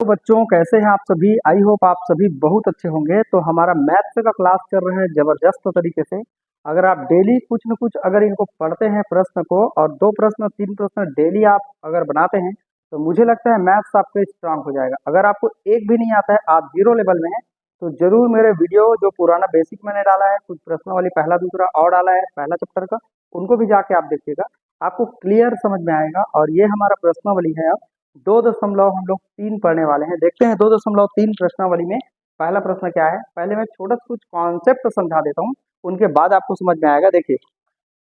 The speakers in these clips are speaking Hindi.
तो बच्चों कैसे हैं आप सभी। आई होप आप सभी बहुत अच्छे होंगे। तो हमारा मैथ्स का क्लास चल रहा है जबरदस्त तरीके से। अगर आप डेली कुछ न कुछ अगर इनको पढ़ते हैं प्रश्न को, और 2 प्रश्न 3 प्रश्न डेली आप अगर बनाते हैं, तो मुझे लगता है मैथ्स आपका स्ट्रांग हो जाएगा। अगर आपको एक भी नहीं आता है, आप जीरो लेवल में हैं, तो जरूर मेरे वीडियो जो पुराना बेसिक मैंने डाला है, कुछ प्रश्नों वाली पहला दूसरा और डाला है पहला चैप्टर का, उनको भी जाके आप देखिएगा, आपको क्लियर समझ में आएगा। और ये हमारा प्रश्नावली है। अब 2.3 पढ़ने वाले हैं। देखते हैं 2.3 प्रश्नावली में पहला प्रश्न क्या है। पहले मैं छोटा सा कुछ कॉन्सेप्ट समझा देता हूँ, उनके बाद आपको समझ में आएगा। देखिए,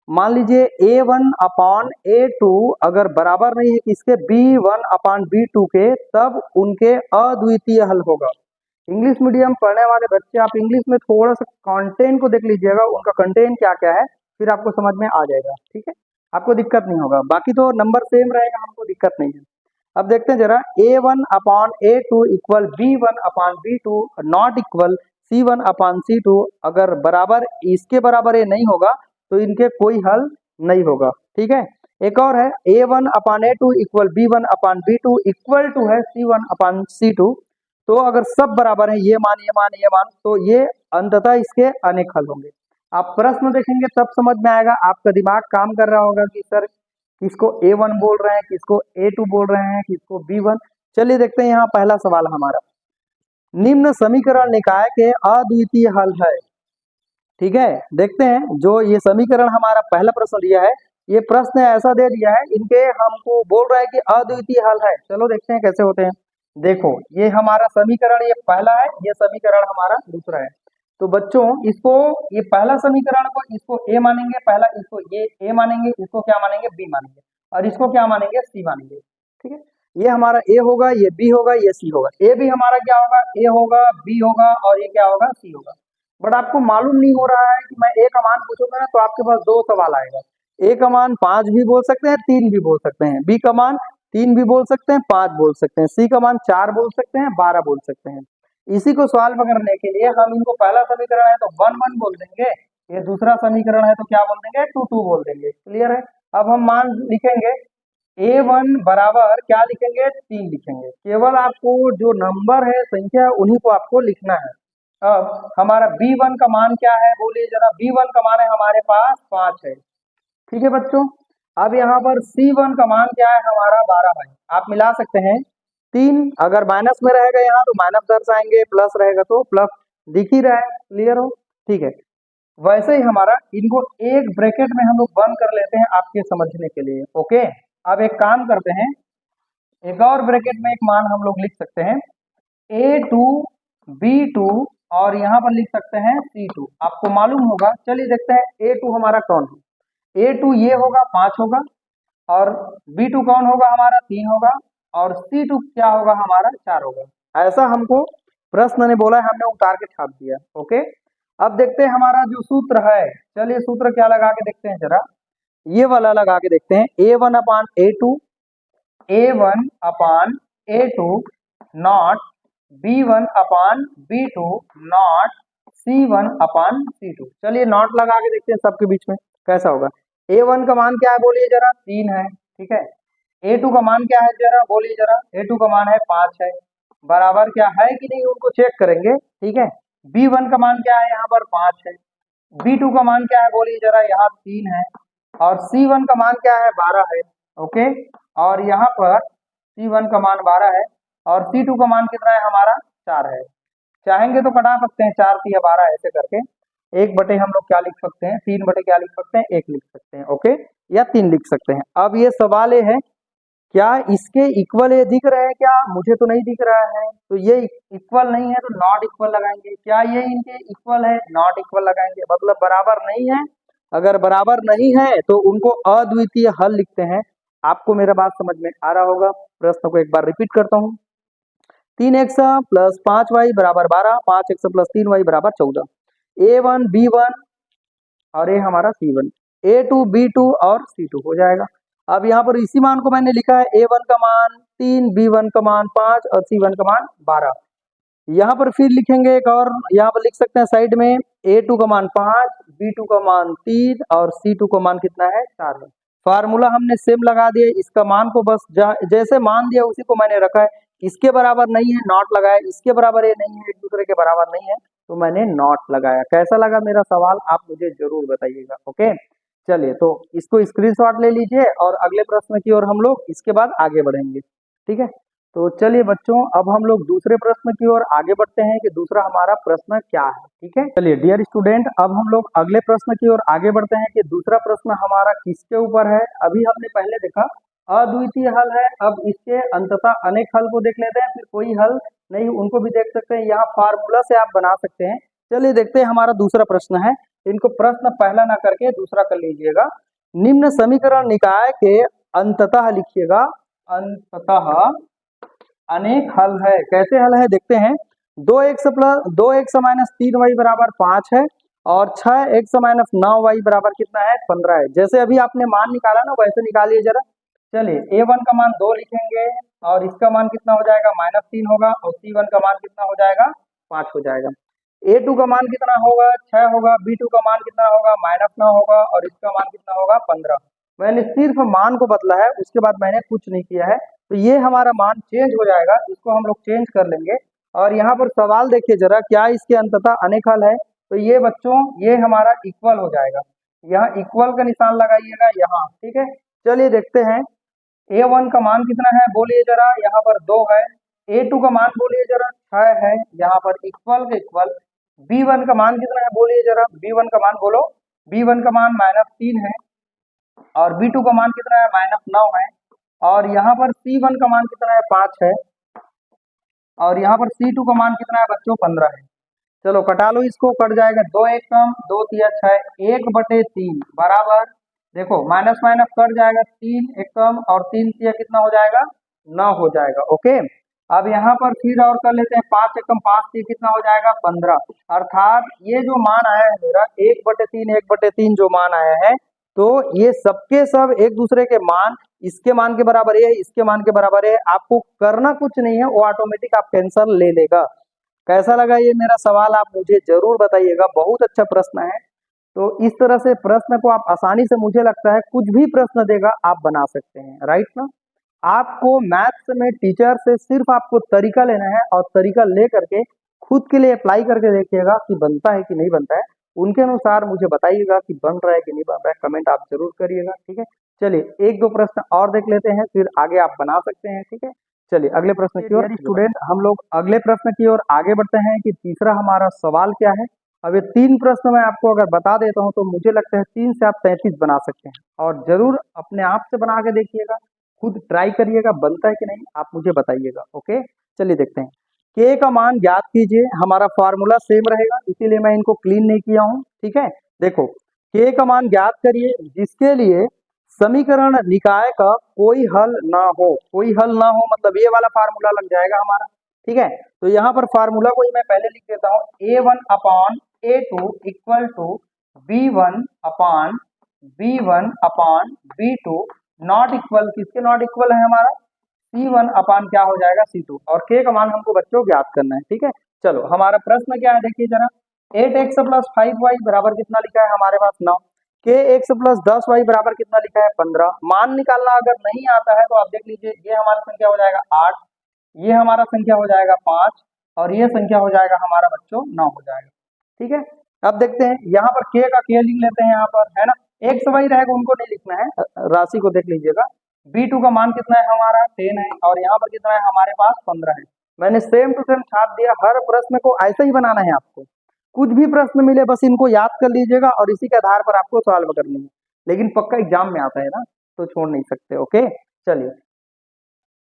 मान लीजिए A1/A2 अगर बराबर नहीं है किसके, B1/B2 के, तब उनके अद्वितीय हल होगा। इंग्लिश मीडियम पढ़ने वाले बच्चे, आप इंग्लिश में थोड़ा सा कंटेंट को देख लीजिएगा, उनका कंटेंट क्या क्या है, फिर आपको समझ में आ जाएगा। ठीक है, आपको दिक्कत नहीं होगा। बाकी तो नंबर सेम रहेगा, हमको दिक्कत नहीं है। अब देखते हैं जरा, A1/A2 equal B1/B2 not equal C1/C2। अगर बराबर इसके बराबर ये नहीं होगा तो इनके कोई हल नहीं होगा। ठीक है, एक और है A1/A2 equal B1/B2 equal to है C1/C2। तो अगर सब बराबर है, ये मान ये मान ये मान, तो ये अंततः इसके अनेक हल होंगे। आप प्रश्न देखेंगे तब समझ में आएगा, आपका दिमाग काम कर रहा होगा कि सर किसको A1 बोल रहे हैं, किसको A2 बोल रहे हैं, किसको B1। चलिए देखते हैं, यहाँ पहला सवाल हमारा, निम्न समीकरण निकाय के अद्वितीय हल है। ठीक है, देखते हैं जो ये समीकरण हमारा पहला प्रश्न दिया है, ये प्रश्न ऐसा दे दिया है, इनके हमको बोल रहा है कि अद्वितीय हल है। चलो देखते हैं कैसे होते हैं। देखो, ये हमारा समीकरण ये पहला है, ये समीकरण हमारा दूसरा है। तो बच्चों इसको, ये पहला समीकरण को इसको ए मानेंगे पहला, इसको ये ए मानेंगे, इसको क्या मानेंगे, बी मानेंगे, और इसको क्या मानेंगे, सी मानेंगे। ठीक है, ये हमारा ए होगा, ये बी होगा, ये सी होगा। ए भी हमारा क्या होगा, ए होगा, बी होगा, और ये क्या होगा, सी होगा। बट आपको मालूम नहीं हो रहा है कि मैं ए का मान पूछूंगा ना, तो आपके पास 2 सवाल आएगा। ए का मान 5 भी बोल सकते हैं, 3 भी बोल सकते हैं, बी का मान 3 भी बोल सकते हैं, 5 बोल सकते हैं, सी का मान 4 बोल सकते हैं, 12 बोल सकते हैं। इसी को सॉल्व करने के लिए हम इनको, पहला समीकरण है तो 1 1 बोल देंगे, ये दूसरा समीकरण है तो क्या बोल देंगे, 2 2 बोल देंगे। क्लियर है। अब हम मान लिखेंगे A1 बराबर क्या लिखेंगे, 3 लिखेंगे। केवल आपको जो नंबर है, संख्या है, उन्हीं को आपको लिखना है। अब हमारा B1 का मान क्या है, बोलिए जरा। B1 का मान है हमारे पास 5 है। ठीक है बच्चों, अब यहाँ पर C1 का मान क्या है हमारा, 12 है। आप मिला सकते हैं 3, अगर माइनस में रहेगा यहाँ तो माइनस दर्शाएंगे, प्लस रहेगा तो प्लस, दिख ही रहा है। क्लियर हो। ठीक है, वैसे ही हमारा इनको एक ब्रैकेट में हम लोग बंद कर लेते हैं आपके समझने के लिए। ओके, अब एक काम करते हैं, एक और ब्रैकेट में एक मान हम लोग लिख सकते हैं A2 B2, और यहाँ पर लिख सकते हैं C2। आपको मालूम होगा, चलिए देखते हैं A2 हमारा कौन है। A2 ये होगा, 5 होगा, और B2 कौन होगा हमारा, 3 होगा, और C2 क्या होगा हमारा, 4 होगा। ऐसा हमको प्रश्न ने बोला है, हमने उतार के छाप दिया। ओके, अब देखते हैं हमारा जो सूत्र है, चलिए सूत्र क्या लगा के देखते हैं जरा, ये वाला लगा के देखते हैं। A1/A2 A1/A2 not B1/B2 not C1/C2। चलिए नॉट लगा के देखते हैं सबके बीच में कैसा होगा। A1 का मान क्या है, बोलिए जरा, 3 है। ठीक है, A2 का मान क्या है जरा, बोलिए जरा। A2 का मान है 5 है, बराबर क्या है कि नहीं, उनको चेक करेंगे। ठीक है, B1 का मान क्या है, यहाँ पर 5 है। B2 का मान क्या है, बोलिए जरा, यहाँ 3 है, और C1 का मान क्या है, 12 है। ओके, और यहाँ पर C1 का मान 12 है, और C2 का मान कितना है हमारा, 4 है। चाहेंगे तो कटा सकते हैं, 4 3 12 ऐसे करके। 1 बटे हम लोग क्या लिख सकते हैं, 3 बटे क्या लिख सकते हैं, 1 लिख सकते हैं। ओके, या 3 लिख सकते हैं। अब ये सवाल ये है, क्या इसके इक्वल ये दिख रहे हैं क्या, मुझे तो नहीं दिख रहा है, तो ये इक्वल नहीं है तो नॉट इक्वल लगाएंगे। क्या ये इनके इक्वल है, नॉट इक्वल लगाएंगे, मतलब बराबर नहीं है। अगर बराबर नहीं है तो उनको अद्वितीय हल लिखते हैं। आपको मेरा बात समझ में आ रहा होगा। प्रश्न को एक बार रिपीट करता हूँ। 3x प्लस 5y बराबर 12, 5x प्लस 3y बराबर 14। A1 B1 और ये हमारा C1, A2 B2 और C2 हो जाएगा। अब यहाँ पर इसी मान को मैंने लिखा है, A1 का मान 3, B1 का मान 5 और C1 का मान 12। यहाँ पर फिर लिखेंगे एक और, यहाँ पर लिख सकते हैं साइड में, A2 का मान 5, B2 का मान 3 और C2 का मान कितना है, 4 है। फार्मूला हमने सेम लगा दिया, इसका मान को बस जैसे मान दिया उसी को मैंने रखा है, इसके बराबर नहीं है, नॉट लगाया, इसके बराबर ये नहीं है, एक दूसरे के बराबर नहीं है, तो मैंने नॉट लगाया। कैसा लगा मेरा सवाल, आप मुझे जरूर बताइएगा। ओके, चलिए तो इसको स्क्रीनशॉट ले लीजिए और अगले प्रश्न की ओर हम लोग इसके बाद आगे बढ़ेंगे। ठीक है, तो चलिए बच्चों, अब हम लोग दूसरे प्रश्न की ओर आगे बढ़ते हैं कि दूसरा हमारा प्रश्न क्या है। ठीक है, चलिए डियर स्टूडेंट, अब हम लोग अगले प्रश्न की ओर आगे बढ़ते हैं कि दूसरा प्रश्न हमारा किसके ऊपर है। अभी हमने पहले देखा अद्वितीय हल है, अब इसके अंततः अनेक हल को देख लेते हैं, फिर कोई हल नहीं उनको भी देख सकते हैं, यहाँ फार्मूला से आप बना सकते हैं। चलिए देखते हैं हमारा दूसरा प्रश्न है। इनको प्रश्न पहला ना करके दूसरा कर लीजिएगा। निम्न समीकरण निकाय के अंततः लिखिएगा, अंततः अनेक हल है। कैसे हल है देखते हैं। 2x माइनस 3y बराबर 5 है और 6x माइनस 9y बराबर कितना है, 15 है। जैसे अभी आपने मान निकाला ना, वैसे निकालिए जरा। चलिए a1 का मान 2 लिखेंगे और इसका मान कितना हो जाएगा, -3 होगा, और c1 का मान कितना हो जाएगा, 5 हो जाएगा। a2 का मान कितना होगा, 6 होगा, b2 का मान कितना होगा, -9 होगा, और इसका मान कितना होगा, 15। मैंने सिर्फ मान को बदला है, उसके बाद मैंने कुछ नहीं किया है, तो ये हमारा मान चेंज हो जाएगा, इसको हम लोग चेंज कर लेंगे। और यहाँ पर सवाल देखिए जरा, क्या इसके अंततः अनेक हल है, तो ये बच्चों ये हमारा इक्वल हो जाएगा, यहाँ इक्वल का निशान लगाइएगा यहाँ। ठीक है, चलिए देखते हैं a1 का मान कितना है बोलिए जरा, यहाँ पर 2 है। a2 का मान बोलिए जरा 6 है, यहाँ पर इक्वल के इक्वल। b1 का मान कितना है बोलिए जरा, b1 का मान बोलो, b1 का मान -3 है, और b2 का मान कितना है, -9 है, और यहाँ पर c1 का मान कितना है, 5 है, और यहाँ पर c2 का मान कितना है बच्चों, 15 है। चलो कटा लो इसको, कट जाएगा, 2 एक कम 2 तिया 6, 1/3 बराबर, देखो माइनस माइनस कट जाएगा, 3 एक कम और 3 तिया कितना हो जाएगा, 9 हो जाएगा। ओके, अब यहाँ पर फिर और कर लेते हैं, 5 एक कम 5 तिया कितना हो जाएगा, 15। अर्थात ये जो मान आया है मेरा 1/3 जो मान आया है, तो ये सबके सब एक दूसरे के मान, इसके मान के बराबर है, इसके मान के बराबर है, आपको करना कुछ नहीं है, वो ऑटोमेटिक आपका आंसर ले लेगा। कैसा लगा ये मेरा सवाल, आप मुझे जरूर बताइएगा, बहुत अच्छा प्रश्न है। तो इस तरह से प्रश्न को आप आसानी से, मुझे लगता है कुछ भी प्रश्न देगा आप बना सकते हैं, राइट ना। आपको मैथ्स में टीचर से सिर्फ आपको तरीका लेना है, और तरीका ले करके खुद के लिए अप्लाई करके देखिएगा कि बनता है कि नहीं बनता है। उनके अनुसार मुझे बताइएगा कि बन रहा है कि नहीं बन रहा है, कमेंट आप जरूर करिएगा। ठीक है, चलिए एक दो प्रश्न और देख लेते हैं, फिर आगे आप बना सकते हैं। ठीक है, चलिए अगले प्रश्न की ओर स्टूडेंट, हम लोग अगले प्रश्न की ओर आगे बढ़ते हैं कि तीसरा हमारा सवाल क्या है। अब ये 3 प्रश्न मैं आपको अगर बता देता हूं तो मुझे लगता है 3 से आप 33 बना सकते हैं, और जरूर अपने आप से बना के देखिएगा, खुद ट्राई करिएगा, बनता है कि नहीं आप मुझे बताइएगा। ओके, चलिए देखते हैं। के का मान ज्ञात कीजिए, हमारा फॉर्मूला सेम रहेगा, इसीलिए मैं इनको क्लीन नहीं किया हूं। ठीक है, देखो के का मान ज्ञात करिए जिसके लिए समीकरण निकाय का कोई हल ना हो। कोई हल ना हो मतलब ये वाला फार्मूला लग जाएगा हमारा। ठीक है, तो यहाँ पर फार्मूला को ही मैं पहले लिख देता हूँ, a1/a2 equal to b1/b2 not equal, किसके नॉट इक्वल है हमारा, c1 क्या हो जाएगा, c2, और k का मान हमको बच्चों ज्ञात करना है। ठीक है, चलो हमारा प्रश्न क्या है देखिए जरा। 8x + 5y बराबर कितना लिखा है हमारे पास, 9। kx + 10y बराबर कितना लिखा है, 15। मान निकालना अगर नहीं आता है तो आप देख लीजिए, ये हमारा संख्या हो जाएगा 8, ये हमारा संख्या हो जाएगा 5, और ये संख्या हो जाएगा हमारा बच्चों 9 हो जाएगा। ठीक है, अब देखते हैं यहाँ पर k का k लिख लेते हैं, यहाँ पर है ना, x y रहेगा उनको नहीं लिखना है, राशि को देख लीजिएगा। b2 का मान कितना है हमारा, 10 है, और यहाँ पर कितना है हमारे पास, 15 है। मैंने सेम टू सेम छाप दिया, हर प्रश्न को ऐसे ही बनाना है आपको, कुछ भी प्रश्न मिले बस इनको याद कर लीजिएगा और इसी के आधार पर आपको सॉल्व करनी है, लेकिन पक्का एग्जाम में आता है ना, तो छोड़ नहीं सकते। ओके, चलिए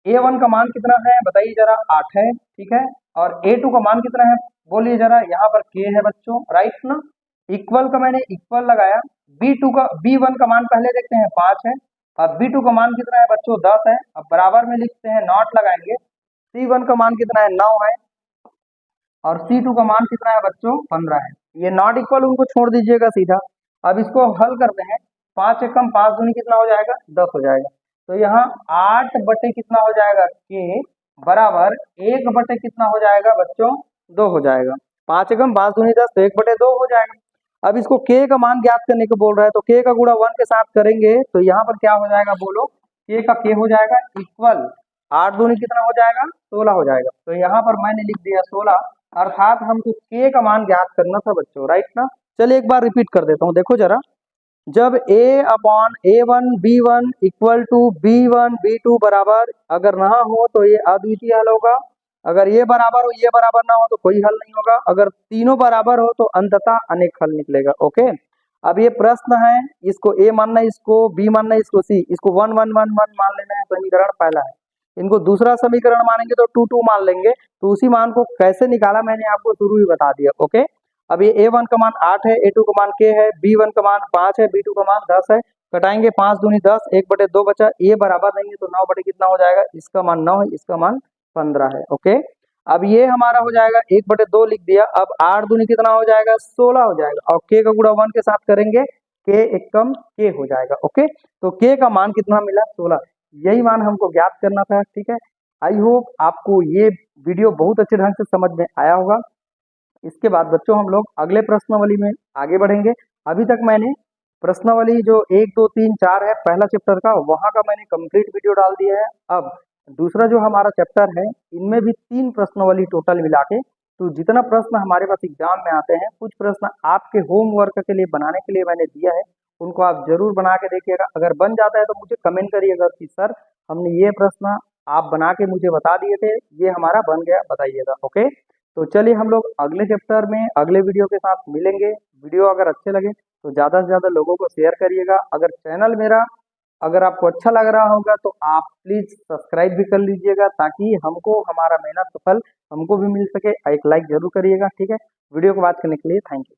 a1 का मान कितना है बताइए जरा, 8 है। ठीक है, और a2 का मान कितना है बोलिए जरा, यहाँ पर k है बच्चों, राइट ना। इक्वल का मैंने इक्वल लगाया, b1 का मान पहले देखते हैं 5 है, अब b2 का मान कितना है बच्चों, 10 है। अब बराबर में लिखते हैं, नॉट लगाएंगे, c1 का मान कितना है, 9 है, और c2 का मान कितना है बच्चों, 15 है। ये नॉट इक्वल उनको छोड़ दीजिएगा सीधा। अब इसको हल करते हैं, 5 एकम 5 दूनी कितना हो जाएगा, 10 हो जाएगा। तो यहाँ 8 बटे कितना हो जाएगा, k बराबर 1 बटे कितना हो जाएगा बच्चों, 2 हो जाएगा। 5 एकम 5 दूनी 10, तो 1/2 हो जाएगा। अब इसको k का मान ज्ञात करने को बोल रहा है, तो k का गुणा 1 के साथ करेंगे तो यहाँ पर क्या हो जाएगा बोलो, k का k हो जाएगा इक्वल 8 दूनी कितना हो जाएगा, 16 हो जाएगा। तो यहाँ पर मैंने लिख दिया 16, अर्थात हमको k का मान ज्ञात करना था बच्चों, राइट ना। चलिए एक बार रिपीट कर देता हूँ, देखो जरा। जब a/a1 b1 equal to b1 b2 बराबर अगर ना हो तो ये अद्वितीय हल होगा, अगर ये बराबर हो ये बराबर ना हो तो कोई हल नहीं होगा, अगर तीनों बराबर हो तो अंततः अनेक हल निकलेगा। ओके, अब ये प्रश्न है, इसको a मानना है, इसको b मानना है, इसको c, इसको 1 1 1 1 मान लेना है, समीकरण पहला है। इनको दूसरा समीकरण मानेंगे तो 2 2 मान लेंगे। तो उसी मान को कैसे निकाला मैंने आपको शुरू ही बता दिया। ओके, अब ये a1 का मान 8 है, a2 का मान k है, b1 का मान 5 है, b2 का मान 10 है। कटाएंगे 5 दूनी 10, 1/2 बचा, ये बराबर नहीं है तो 9 बटे कितना हो जाएगा, इसका मान 9 है, इसका मान 15 है। ओके, अब ये हमारा हो जाएगा 1/2 लिख दिया। अब 8 दूनी कितना हो जाएगा, 16 हो जाएगा, और k का गुणा 1 के साथ करेंगे, k एकम k हो जाएगा। ओके, तो k का मान कितना मिला, 16, यही मान हमको ज्ञात करना था। ठीक है, आई होप आपको ये वीडियो बहुत अच्छे ढंग से समझ में आया होगा। इसके बाद बच्चों हम लोग अगले प्रश्नावली में आगे बढ़ेंगे। अभी तक मैंने प्रश्नावली जो 1 2 3 4 है पहला चैप्टर का, वहां का मैंने कंप्लीट वीडियो डाल दिया है। अब दूसरा जो हमारा चैप्टर है, इनमें भी 3 प्रश्नावली टोटल मिला के, तो जितना प्रश्न हमारे पास एग्जाम में आते हैं, कुछ प्रश्न आपके होमवर्क के लिए बनाने के लिए मैंने दिया है, उनको आप जरूर बना के देखिएगा। अगर बन जाता है तो मुझे कमेंट करिएगा कि सर हमने ये प्रश्न आप बना के मुझे बता दिए थे, ये हमारा बन गया, बताइएगा। ओके, तो चलिए हम लोग अगले चैप्टर में अगले वीडियो के साथ मिलेंगे। वीडियो अगर अच्छे लगे तो ज़्यादा से ज़्यादा लोगों को शेयर करिएगा। अगर चैनल मेरा अगर आपको अच्छा लग रहा होगा तो आप प्लीज़ सब्सक्राइब भी कर लीजिएगा, ताकि हमको हमारा मेहनत सफल हमको भी मिल सके। एक लाइक जरूर करिएगा। ठीक है, वीडियो को वॉच करने के लिए थैंक यू।